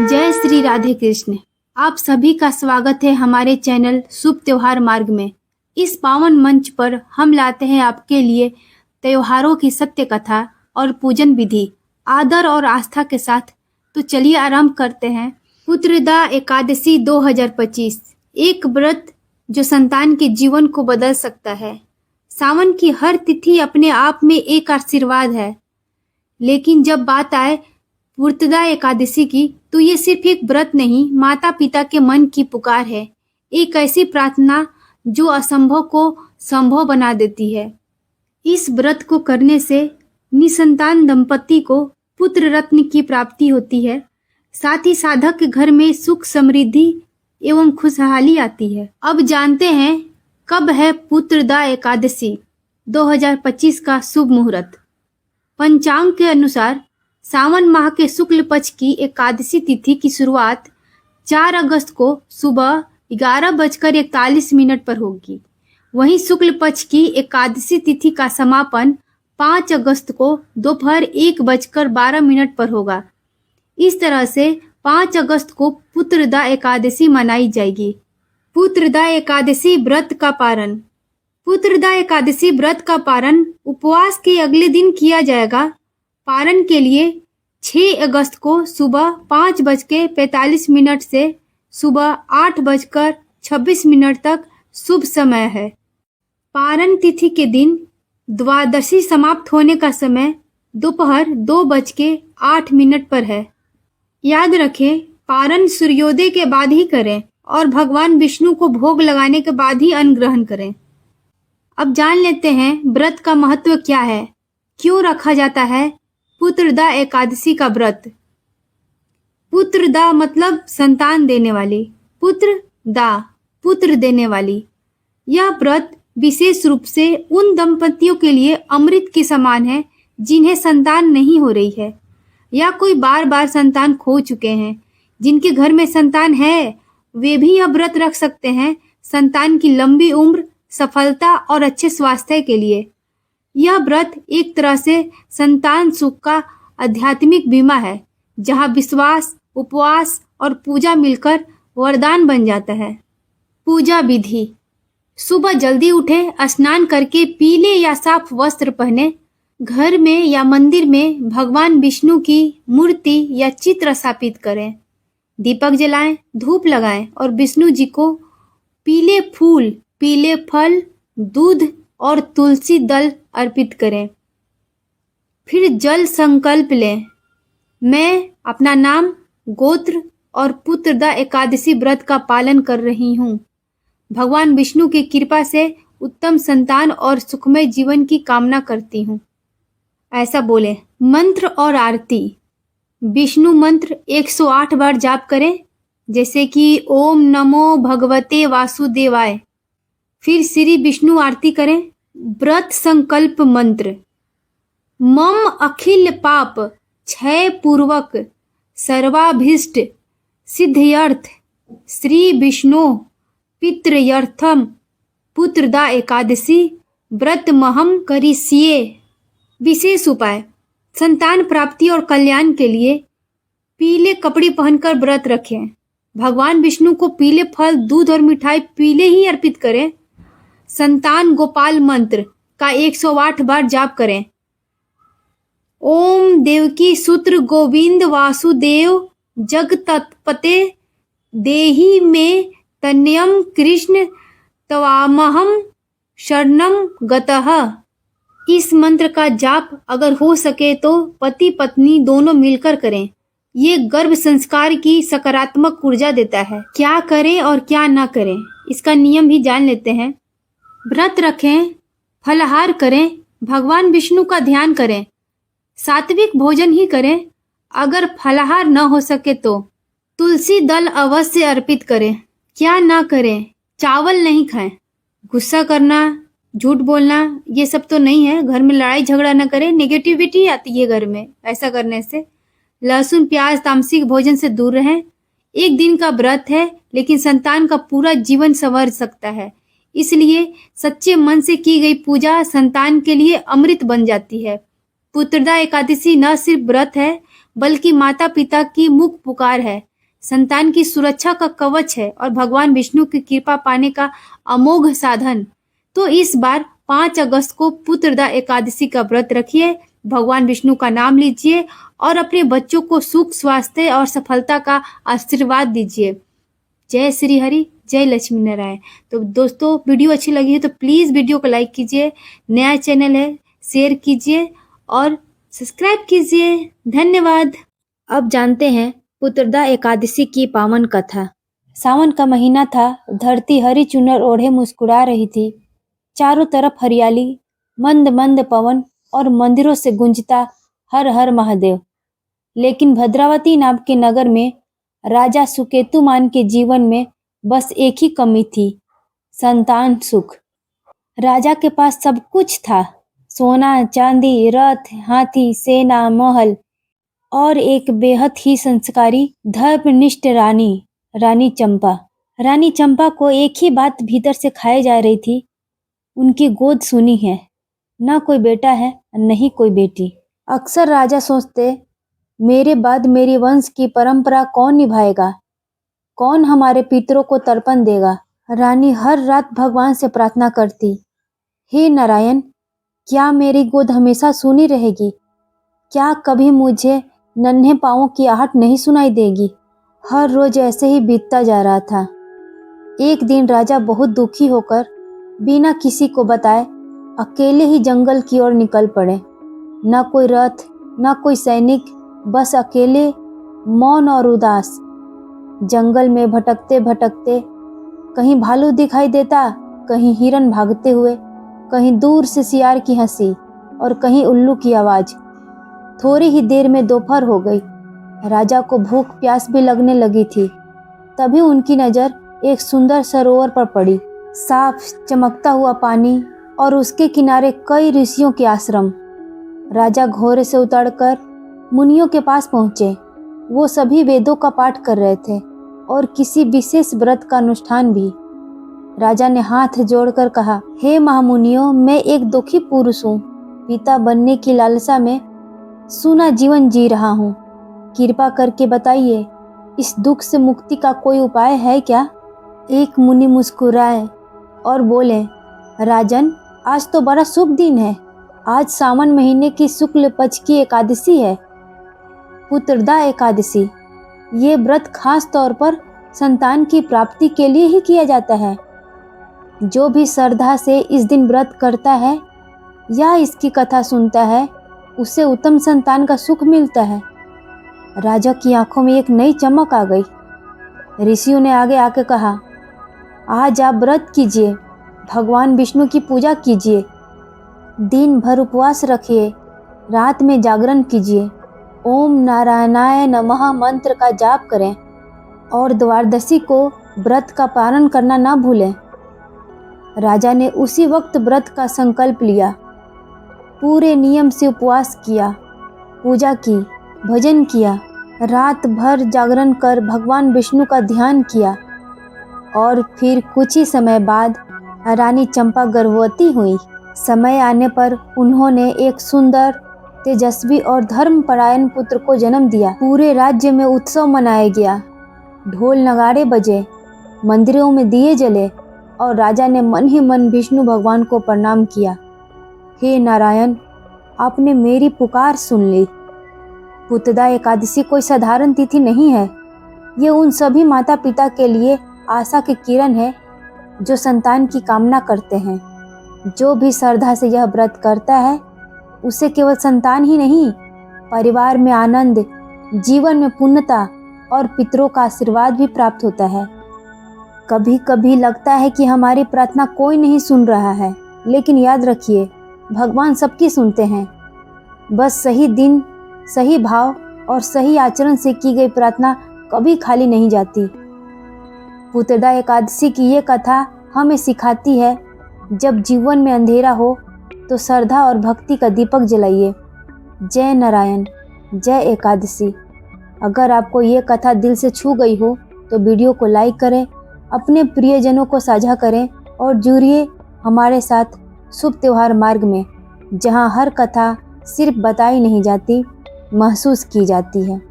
जय श्री राधे कृष्ण। आप सभी का स्वागत है हमारे चैनल शुभ त्योहार मार्ग में। इस पावन मंच पर हम लाते हैं आपके लिए त्योहारों की सत्य कथा और पूजन विधि आदर और आस्था के साथ। तो चलिए आरंभ करते हैं। पुत्रदा एकादशी 2025 एक व्रत जो संतान के जीवन को बदल सकता है। सावन की हर तिथि अपने आप में एक आशीर्वाद है, लेकिन जब बात आए पुत्रदा एकादशी की तो ये सिर्फ एक व्रत नहीं, माता पिता के मन की पुकार है। एक ऐसी प्रार्थना जो असंभव को संभव बना देती है। इस व्रत को करने से निसंतान दंपति को पुत्र रत्न की प्राप्ति होती है। साथ ही साधक के घर में सुख समृद्धि एवं खुशहाली आती है। अब जानते हैं कब है पुत्रदा एकादशी 2025 का शुभ मुहूर्त। पंचांग के अनुसार सावन माह के शुक्ल पक्ष की एकादशी तिथि की शुरुआत 4 अगस्त को सुबह 11:41 पर होगी। वहीं शुक्ल पक्ष की एकादशी तिथि का समापन 5 अगस्त को दोपहर 1:12 पर होगा। इस तरह से 5 अगस्त को पुत्रदा एकादशी मनाई जाएगी। पुत्रदा एकादशी व्रत का पारण। पुत्रदा एकादशी व्रत का पारण उपवास के अगले दिन किया जाएगा। पारण के लिए 6 अगस्त को सुबह 5:45 से सुबह 8:26 तक शुभ समय है। पारण तिथि के दिन द्वादशी समाप्त होने का समय दोपहर 2:08 पर है। याद रखें, पारण सूर्योदय के बाद ही करें और भगवान विष्णु को भोग लगाने के बाद ही अन्न ग्रहण करें। अब जान लेते हैं व्रत का महत्व क्या है, क्यों रखा जाता है पुत्रदा एकादशी का व्रत। पुत्रदा मतलब संतान देने वाली, पुत्र देने वाली। यह व्रत विशेष रूप से उन दंपतियों के लिए अमृत के समान है जिन्हें संतान नहीं हो रही है या कोई बार बार संतान खो चुके हैं। जिनके घर में संतान है वे भी यह व्रत रख सकते हैं संतान की लंबी उम्र, सफलता और अच्छे स्वास्थ्य के लिए। यह व्रत एक तरह से संतान सुख का आध्यात्मिक बीमा है, जहां विश्वास, उपवास और पूजा मिलकर वरदान बन जाता है। पूजा विधि। सुबह जल्दी उठें, स्नान करके पीले या साफ वस्त्र पहने। घर में या मंदिर में भगवान विष्णु की मूर्ति या चित्र स्थापित करें। दीपक जलाएं, धूप लगाएं और विष्णु जी को पीले फूल, पीले फल, दूध और तुलसी दल अर्पित करें। फिर जल संकल्प लें। मैं अपना नाम, गोत्र और पुत्रदा एकादशी व्रत का पालन कर रही हूँ। भगवान विष्णु की कृपा से उत्तम संतान और सुखमय जीवन की कामना करती हूँ, ऐसा बोले। मंत्र और आरती। विष्णु मंत्र 108 बार जाप करें, जैसे कि ओम नमो भगवते वासुदेवाय। फिर श्री विष्णु आरती करें। व्रत संकल्प मंत्र। मम अखिल पाप क्षय पूर्वक सर्वाभीष्ट सिद्ध्यर्थ श्री विष्णु पितृयर्थम पुत्रदा एकादशी व्रत महम करिष्ये। विशेष उपाय। संतान प्राप्ति और कल्याण के लिए पीले कपड़े पहनकर व्रत रखें। भगवान विष्णु को पीले फल, दूध और मिठाई पीले ही अर्पित करें। संतान गोपाल मंत्र का 108 बार जाप करें। ओम देवकी सूत्र गोविंद वासुदेव जगतपते देहि में तन्यम कृष्ण तवामहम शरणम गतः। इस मंत्र का जाप अगर हो सके तो पति पत्नी दोनों मिलकर करें। ये गर्भ संस्कार की सकारात्मक ऊर्जा देता है। क्या करें और क्या ना करें, इसका नियम भी जान लेते हैं। व्रत रखें, फलाहार करें, भगवान विष्णु का ध्यान करें, सात्विक भोजन ही करें। अगर फलाहार न हो सके तो तुलसी दल अवश्य अर्पित करें। क्या ना करें, चावल नहीं खाएं। गुस्सा करना, झूठ बोलना ये सब तो नहीं है। घर में लड़ाई झगड़ा न करें, नेगेटिविटी आती है घर में ऐसा करने से। लहसुन, प्याज, तामसिक भोजन से दूर रहें। एक दिन का व्रत है, लेकिन संतान का पूरा जीवन संवर सकता है। इसलिए सच्चे मन से की गई पूजा संतान के लिए अमृत बन जाती है। पुत्रदा एकादशी न सिर्फ व्रत है बल्कि माता पिता की मुख पुकार है, संतान की सुरक्षा का कवच है और भगवान विष्णु की कृपा पाने का अमोघ साधन। तो इस बार 5 अगस्त को पुत्रदा एकादशी का व्रत रखिए, भगवान विष्णु का नाम लीजिए और अपने बच्चों को सुख, स्वास्थ्य और सफलता का आशीर्वाद दीजिए। जय श्री हरि, जय लक्ष्मी नारायण। तो दोस्तों, वीडियो अच्छी लगी है तो प्लीज वीडियो को लाइक कीजिए, नया चैनल है शेयर कीजिए और सब्सक्राइब कीजिए। धन्यवाद। अब जानते हैं पुत्रदा एकादशी की पावन कथा। सावन का महीना था, धरती हरी चुनर ओढ़े मुस्कुरा रही थी। चारों तरफ हरियाली, मंद मंद पवन और मंदिरों से गूंजता हर हर महादेव। लेकिन भद्रावती नाम के नगर में राजा सुकेतुमान के जीवन में बस एक ही कमी थी, संतान सुख। राजा के पास सब कुछ था, सोना, चांदी, रथ, हाथी, सेना, महल और एक बेहद ही संस्कारी, धर्मनिष्ठ रानी, रानी चंपा। रानी चंपा को एक ही बात भीतर से खाए जा रही थी, उनकी गोद सुनी है, ना कोई बेटा है न ही कोई बेटी। अक्सर राजा सोचते, मेरे बाद मेरी वंश की परंपरा कौन निभाएगा, कौन हमारे पितरों को तर्पण देगा। रानी हर रात भगवान से प्रार्थना करती, हे नारायण, क्या मेरी गोद हमेशा सुनी रहेगी? क्या कभी मुझे नन्हे पाँवों की आहट नहीं सुनाई देगी? हर रोज ऐसे ही बीतता जा रहा था। एक दिन राजा बहुत दुखी होकर बिना किसी को बताए अकेले ही जंगल की ओर निकल पड़े। न कोई रथ, न कोई सैनिक, बस अकेले, मौन और उदास। जंगल में भटकते भटकते कहीं भालू दिखाई देता, कहीं हिरन भागते हुए, कहीं दूर से सियार की हंसी और कहीं उल्लू की आवाज। थोड़ी ही देर में दोपहर हो गई। राजा को भूख प्यास भी लगने लगी थी। तभी उनकी नजर एक सुंदर सरोवर पर पड़ी। साफ चमकता हुआ पानी और उसके किनारे कई ऋषियों के आश्रम। राजा घोड़े से उतरकर मुनियों के पास पहुंचे। वो सभी वेदों का पाठ कर रहे थे और किसी विशेष व्रत का अनुष्ठान भी। राजा ने हाथ जोड़कर कहा, हे महामुनियों, मैं एक दुखी पुरुष हूँ। पिता बनने की लालसा में सूना जीवन जी रहा हूँ। कृपा करके बताइए, इस दुख से मुक्ति का कोई उपाय है क्या? एक मुनि मुस्कुराए और बोले, राजन, आज तो बड़ा शुभ दिन है। आज सावन महीने की शुक्ल पक्ष की एकादशी है, पुत्रदा एकादशी। ये व्रत खास तौर पर संतान की प्राप्ति के लिए ही किया जाता है। जो भी श्रद्धा से इस दिन व्रत करता है या इसकी कथा सुनता है, उसे उत्तम संतान का सुख मिलता है। राजा की आंखों में एक नई चमक आ गई। ऋषियों ने आगे आके कहा, आज आप व्रत कीजिए, भगवान विष्णु की पूजा कीजिए, दिन भर उपवास रखिए, रात में जागरण कीजिए, ओम नारायणाय नमः मंत्र का जाप करें और द्वादशी को व्रत का पारण करना ना भूलें। राजा ने उसी वक्त व्रत का संकल्प लिया, पूरे नियम से उपवास किया, पूजा की, भजन किया, रात भर जागरण कर भगवान विष्णु का ध्यान किया और फिर कुछ ही समय बाद रानी चंपा गर्भवती हुई। समय आने पर उन्होंने एक सुंदर, तेजस्वी और धर्मपरायण पुत्र को जन्म दिया। पूरे राज्य में उत्सव मनाया गया, ढोल नगाड़े बजे, मंदिरों में दिए जले और राजा ने मन ही मन विष्णु भगवान को प्रणाम किया। हे नारायण, आपने मेरी पुकार सुन ली। पुत्रदा एकादशी कोई साधारण तिथि नहीं है। ये उन सभी माता पिता के लिए आशा की किरण है जो संतान की कामना करते हैं। जो भी श्रद्धा से यह व्रत करता है, उसे केवल संतान ही नहीं, परिवार में आनंद, जीवन में पूर्णता और पितरों का आशीर्वाद भी प्राप्त होता है। कभी कभी लगता है कि हमारी प्रार्थना कोई नहीं सुन रहा है, लेकिन याद रखिए, भगवान सबकी सुनते हैं। बस सही दिन, सही भाव और सही आचरण से की गई प्रार्थना कभी खाली नहीं जाती। पुत्रदा एकादशी की ये कथा हमें सिखाती है, जब जीवन में अंधेरा हो तो श्रद्धा और भक्ति का दीपक जलाइए। जय नारायण, जय एकादशी। अगर आपको ये कथा दिल से छू गई हो तो वीडियो को लाइक करें, अपने प्रियजनों को साझा करें और जुड़िए हमारे साथ शुभ त्योहार मार्ग में, जहां हर कथा सिर्फ बताई नहीं जाती महसूस की जाती है।